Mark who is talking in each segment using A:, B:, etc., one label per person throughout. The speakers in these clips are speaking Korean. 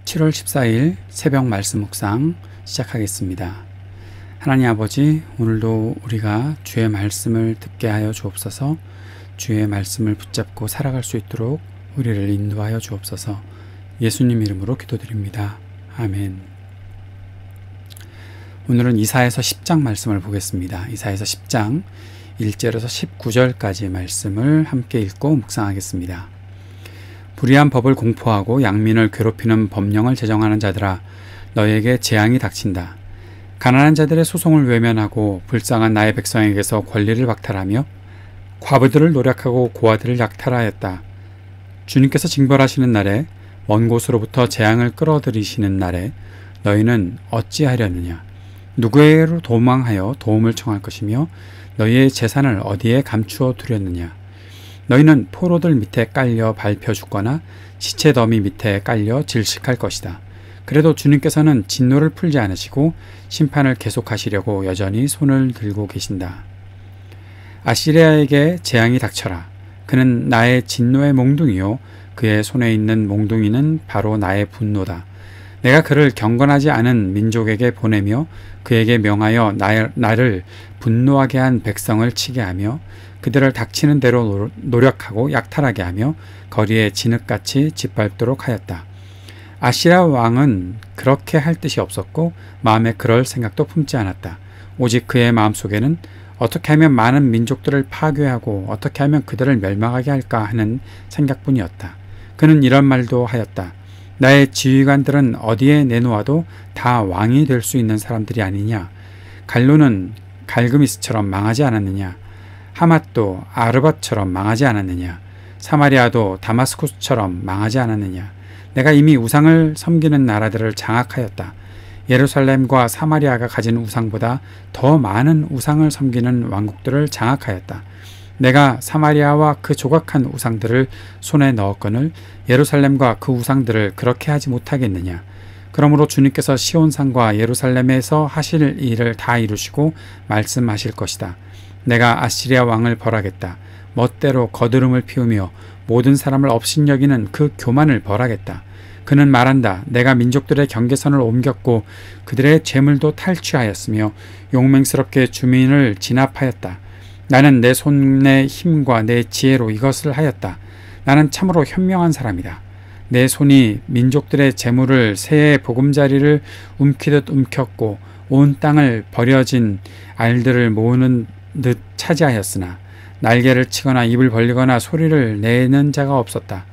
A: 7월 14일 새벽 말씀 묵상 시작하겠습니다. 하나님 아버지, 오늘도 우리가 주의 말씀을 듣게 하여 주옵소서. 주의 말씀을 붙잡고 살아갈 수 있도록 우리를 인도하여 주옵소서. 예수님 이름으로 기도드립니다. 아멘. 오늘은 이사야서 10장 말씀을 보겠습니다. 이사야서 10장 1절에서 19절까지 말씀을 함께 읽고 묵상하겠습니다. 불의한 법을 공포하고 양민을 괴롭히는 법령을 제정하는 자들아, 너에게 재앙이 닥친다. 가난한 자들의 소송을 외면하고 불쌍한 나의 백성에게서 권리를 박탈하며 과부들을 노략하고 고아들을 약탈하였다. 주님께서 징벌하시는 날에, 먼 곳으로부터 재앙을 끌어들이시는 날에 너희는 어찌하려느냐? 누구에게로 도망하여 도움을 청할 것이며 너희의 재산을 어디에 감추어 두렸느냐? 너희는 포로들 밑에 깔려 밟혀 죽거나 시체 더미 밑에 깔려 질식할 것이다. 그래도 주님께서는 진노를 풀지 않으시고 심판을 계속하시려고 여전히 손을 들고 계신다. 아시리아에게 재앙이 닥쳐라. 그는 나의 진노의 몽둥이요, 그의 손에 있는 몽둥이는 바로 나의 분노다. 내가 그를 경건하지 않은 민족에게 보내며 그에게 명하여 나를 분노하게 한 백성을 치게 하며 그들을 닥치는 대로 노력하고 약탈하게 하며 거리에 진흙같이 짓밟도록 하였다. 아시라 왕은 그렇게 할 뜻이 없었고 마음에 그럴 생각도 품지 않았다. 오직 그의 마음속에는 어떻게 하면 많은 민족들을 파괴하고 어떻게 하면 그들을 멸망하게 할까 하는 생각뿐이었다. 그는 이런 말도 하였다. 나의 지휘관들은 어디에 내놓아도 다 왕이 될 수 있는 사람들이 아니냐? 갈로는 갈그미스처럼 망하지 않았느냐? 하맛도 아르밧처럼 망하지 않았느냐? 사마리아도 다마스쿠스처럼 망하지 않았느냐? 내가 이미 우상을 섬기는 나라들을 장악하였다. 예루살렘과 사마리아가 가진 우상보다 더 많은 우상을 섬기는 왕국들을 장악하였다. 내가 사마리아와 그 조각한 우상들을 손에 넣었거늘 예루살렘과 그 우상들을 그렇게 하지 못하겠느냐? 그러므로 주님께서 시온산과 예루살렘에서 하실 일을 다 이루시고 말씀하실 것이다. 내가 아시리아 왕을 벌하겠다. 멋대로 거드름을 피우며 모든 사람을 업신여기는 그 교만을 벌하겠다. 그는 말한다. 내가 민족들의 경계선을 옮겼고 그들의 재물도 탈취하였으며 용맹스럽게 주민을 진압하였다. 나는 내 손의 힘과 내 지혜로 이것을 하였다. 나는 참으로 현명한 사람이다. 내 손이 민족들의 재물을 새의 보금자리를 움키듯 움켰고 온 땅을 버려진 알들을 모으는 듯 차지하였으나 날개를 치거나 입을 벌리거나 소리를 내는 자가 없었다.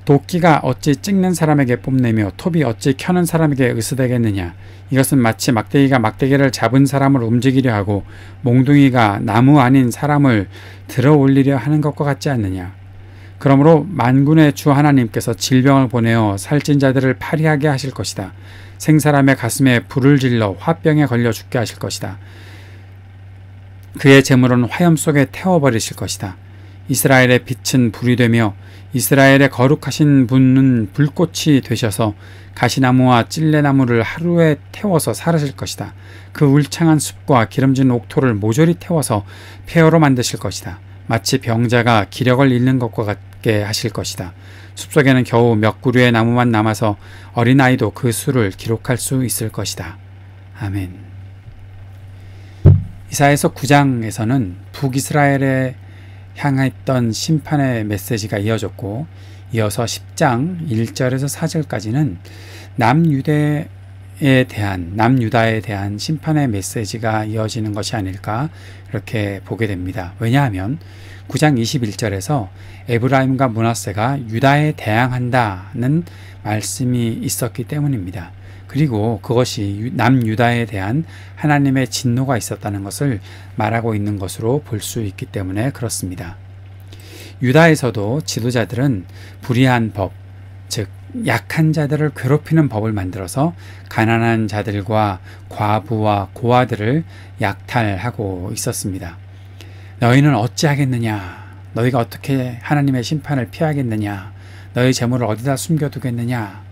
A: 도끼가 어찌 찍는 사람에게 뽐내며 톱이 어찌 켜는 사람에게 으스대겠느냐? 이것은 마치 막대기가 막대기를 잡은 사람을 움직이려 하고 몽둥이가 나무 아닌 사람을 들어 올리려 하는 것과 같지 않느냐? 그러므로 만군의 주 하나님께서 질병을 보내어 살찐 자들을 파리하게 하실 것이다. 생사람의 가슴에 불을 질러 화병에 걸려 죽게 하실 것이다. 그의 재물은 화염 속에 태워버리실 것이다. 이스라엘의 빛은 불이 되며 이스라엘의 거룩하신 분은 불꽃이 되셔서 가시나무와 찔레나무를 하루에 태워서 사르실 것이다. 그 울창한 숲과 기름진 옥토를 모조리 태워서 폐허로 만드실 것이다. 마치 병자가 기력을 잃는 것과 같게 하실 것이다. 숲속에는 겨우 몇 그루의 나무만 남아서 어린아이도 그 수를 기록할 수 있을 것이다. 아멘. 이사야서 9장에서는 북이스라엘에 향했던 심판의 메시지가 이어졌고, 이어서 10장 1절에서 4절까지는 남유다에 대한 심판의 메시지가 이어지는 것이 아닐까 이렇게 보게 됩니다. 왜냐하면 9장 21절에서 에브라임과 므낫세가 유다에 대항한다는 말씀이 있었기 때문입니다. 그리고 그것이 남유다에 대한 하나님의 진노가 있었다는 것을 말하고 있는 것으로 볼 수 있기 때문에 그렇습니다. 유다에서도 지도자들은 불의한 법, 즉 약한 자들을 괴롭히는 법을 만들어서 가난한 자들과 과부와 고아들을 약탈하고 있었습니다. 너희는 어찌하겠느냐? 너희가 어떻게 하나님의 심판을 피하겠느냐? 너희 재물을 어디다 숨겨두겠느냐?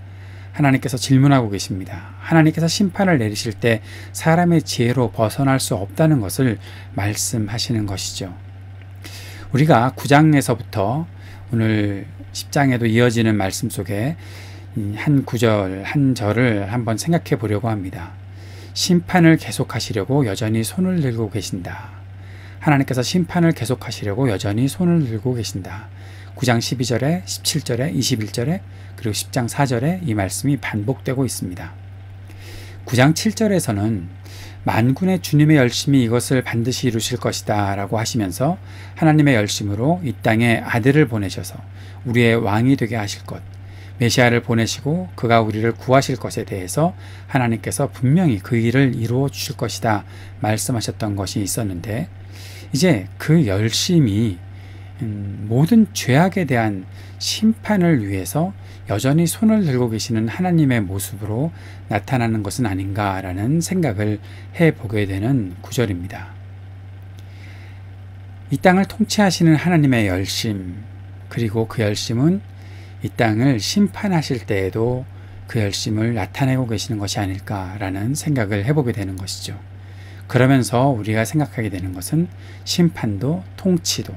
A: 하나님께서 질문하고 계십니다. 하나님께서 심판을 내리실 때 사람의 지혜로 벗어날 수 없다는 것을 말씀하시는 것이죠. 우리가 9장에서부터 오늘 10장에도 이어지는 말씀 속에 한 구절, 한 절을 한번 생각해 보려고 합니다. 심판을 계속하시려고 여전히 손을 들고 계신다. 하나님께서 심판을 계속하시려고 여전히 손을 들고 계신다. 9장 12절에 17절에 21절에 그리고 10장 4절에 이 말씀이 반복되고 있습니다. 9장 7절에서는 만군의 주님의 열심이 이것을 반드시 이루실 것이다 라고 하시면서 하나님의 열심으로 이 땅에 아들을 보내셔서 우리의 왕이 되게 하실 것, 메시아를 보내시고 그가 우리를 구하실 것에 대해서 하나님께서 분명히 그 일을 이루어 주실 것이다 말씀하셨던 것이 있었는데, 이제 그 열심이 모든 죄악에 대한 심판을 위해서 여전히 손을 들고 계시는 하나님의 모습으로 나타나는 것은 아닌가라는 생각을 해보게 되는 구절입니다. 이 땅을 통치하시는 하나님의 열심, 그리고 그 열심은 이 땅을 심판하실 때에도 그 열심을 나타내고 계시는 것이 아닐까라는 생각을 해보게 되는 것이죠. 그러면서 우리가 생각하게 되는 것은 심판도 통치도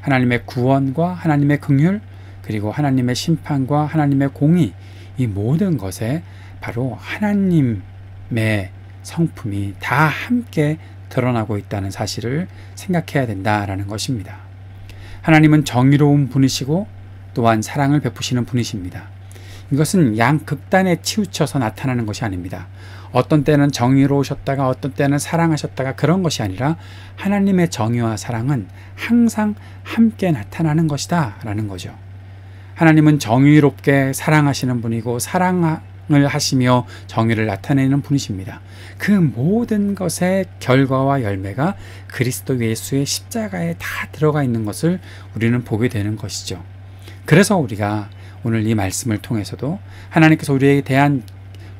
A: 하나님의 구원과 하나님의 긍휼, 그리고 하나님의 심판과 하나님의 공의, 이 모든 것에 바로 하나님의 성품이 다 함께 드러나고 있다는 사실을 생각해야 된다라는 것입니다. 하나님은 정의로운 분이시고 또한 사랑을 베푸시는 분이십니다. 이것은 양극단에 치우쳐서 나타나는 것이 아닙니다. 어떤 때는 정의로우셨다가 어떤 때는 사랑하셨다가 그런 것이 아니라 하나님의 정의와 사랑은 항상 함께 나타나는 것이다 라는 거죠. 하나님은 정의롭게 사랑하시는 분이고 사랑을 하시며 정의를 나타내는 분이십니다. 그 모든 것의 결과와 열매가 그리스도 예수의 십자가에 다 들어가 있는 것을 우리는 보게 되는 것이죠. 그래서 우리가 오늘 이 말씀을 통해서도 하나님께서 우리에 대한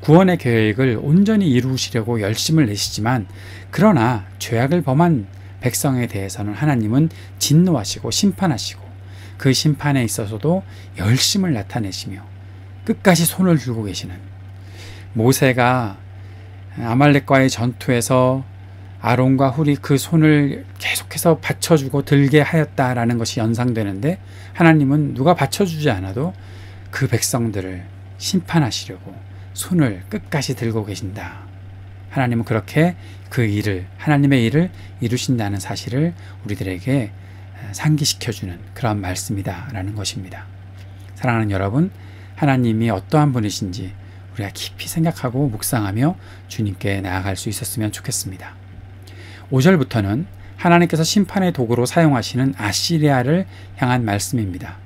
A: 구원의 계획을 온전히 이루시려고 열심을 내시지만, 그러나 죄악을 범한 백성에 대해서는 하나님은 진노하시고 심판하시고 그 심판에 있어서도 열심을 나타내시며 끝까지 손을 들고 계시는, 모세가 아말렉과의 전투에서 아론과 훌이 그 손을 계속해서 받쳐주고 들게 하였다라는 것이 연상되는데, 하나님은 누가 받쳐주지 않아도 그 백성들을 심판하시려고 손을 끝까지 들고 계신다. 하나님은 그렇게 그 일을, 하나님의 일을 이루신다는 사실을 우리들에게 상기시켜주는 그런 말씀이다 라는 것입니다. 사랑하는 여러분, 하나님이 어떠한 분이신지 우리가 깊이 생각하고 묵상하며 주님께 나아갈 수 있었으면 좋겠습니다. 5절부터는 하나님께서 심판의 도구로 사용하시는 아시리아를 향한 말씀입니다.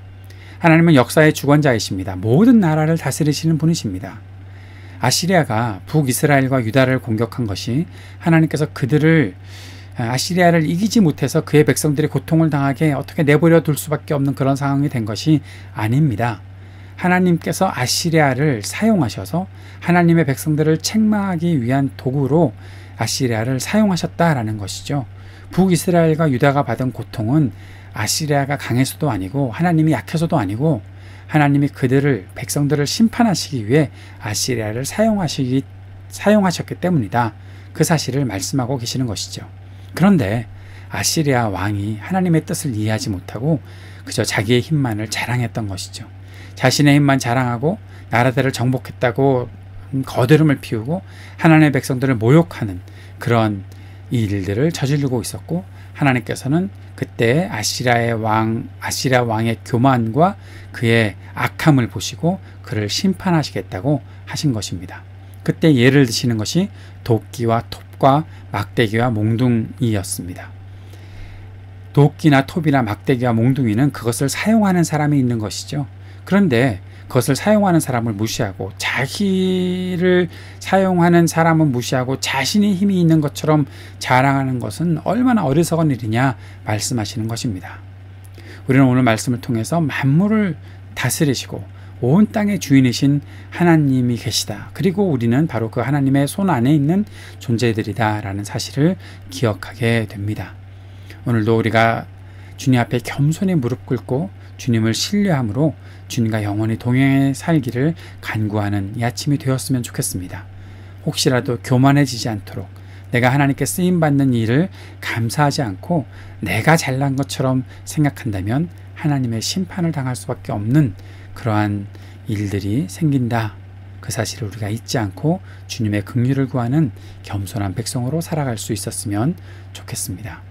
A: 하나님은 역사의 주권자이십니다. 모든 나라를 다스리시는 분이십니다. 아시리아가 북이스라엘과 유다를 공격한 것이 하나님께서 아시리아를 이기지 못해서 그의 백성들이 고통을 당하게 어떻게 내버려 둘 수밖에 없는 그런 상황이 된 것이 아닙니다. 하나님께서 아시리아를 사용하셔서 하나님의 백성들을 책망하기 위한 도구로 아시리아를 사용하셨다라는 것이죠. 북이스라엘과 유다가 받은 고통은 아시리아가 강해서도 아니고 하나님이 약해서도 아니고 하나님이 백성들을 심판하시기 위해 아시리아를 사용하셨기 때문이다. 그 사실을 말씀하고 계시는 것이죠. 그런데 아시리아 왕이 하나님의 뜻을 이해하지 못하고 그저 자기의 힘만을 자랑했던 것이죠. 자신의 힘만 자랑하고 나라들을 정복했다고 거드름을 피우고 하나님의 백성들을 모욕하는 그런 일들을 저지르고 있었고, 하나님께서는 그때 아시리아 왕의 교만과 그의 악함을 보시고 그를 심판하시겠다고 하신 것입니다. 그때 예를 드시는 것이 도끼와 톱과 막대기와 몽둥이였습니다. 도끼나 톱이나 막대기와 몽둥이는 그것을 사용하는 사람이 있는 것이죠. 그런데 그것을 사용하는 사람을 무시하고 자기를 사용하는 사람은 무시하고 자신이 힘이 있는 것처럼 자랑하는 것은 얼마나 어리석은 일이냐 말씀하시는 것입니다. 우리는 오늘 말씀을 통해서 만물을 다스리시고 온 땅의 주인이신 하나님이 계시다. 그리고 우리는 바로 그 하나님의 손 안에 있는 존재들이다 라는 사실을 기억하게 됩니다. 오늘도 우리가 주님 앞에 겸손히 무릎 꿇고 주님을 신뢰함으로 주님과 영원히 동행해 살기를 간구하는 이 아침이 되었으면 좋겠습니다. 혹시라도 교만해지지 않도록 내가 하나님께 쓰임받는 일을 감사하지 않고 내가 잘난 것처럼 생각한다면 하나님의 심판을 당할 수밖에 없는 그러한 일들이 생긴다. 그 사실을 우리가 잊지 않고 주님의 긍휼을 구하는 겸손한 백성으로 살아갈 수 있었으면 좋겠습니다.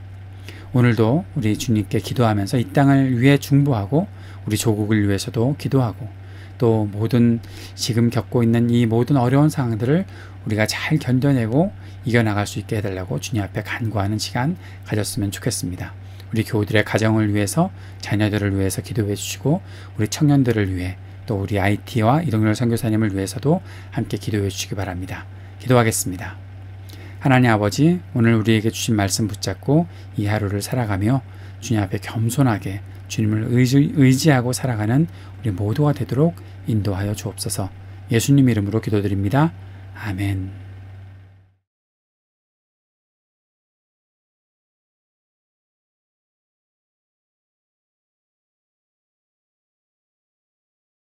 A: 오늘도 우리 주님께 기도하면서 이 땅을 위해 중보하고 우리 조국을 위해서도 기도하고 또 모든 지금 겪고 있는 이 모든 어려운 상황들을 우리가 잘 견뎌내고 이겨나갈 수 있게 해달라고 주님 앞에 간구하는 시간 가졌으면 좋겠습니다. 우리 교우들의 가정을 위해서 자녀들을 위해서 기도해 주시고 우리 청년들을 위해 또 우리 IT와 이동열 선교사님을 위해서도 함께 기도해 주시기 바랍니다. 기도하겠습니다. 하나님 아버지, 오늘 우리에게 주신 말씀 붙잡고 이 하루를 살아가며 주님 앞에 겸손하게 주님을 의지하고 살아가는 우리 모두가 되도록 인도하여 주옵소서. 예수님 이름으로 기도드립니다. 아멘.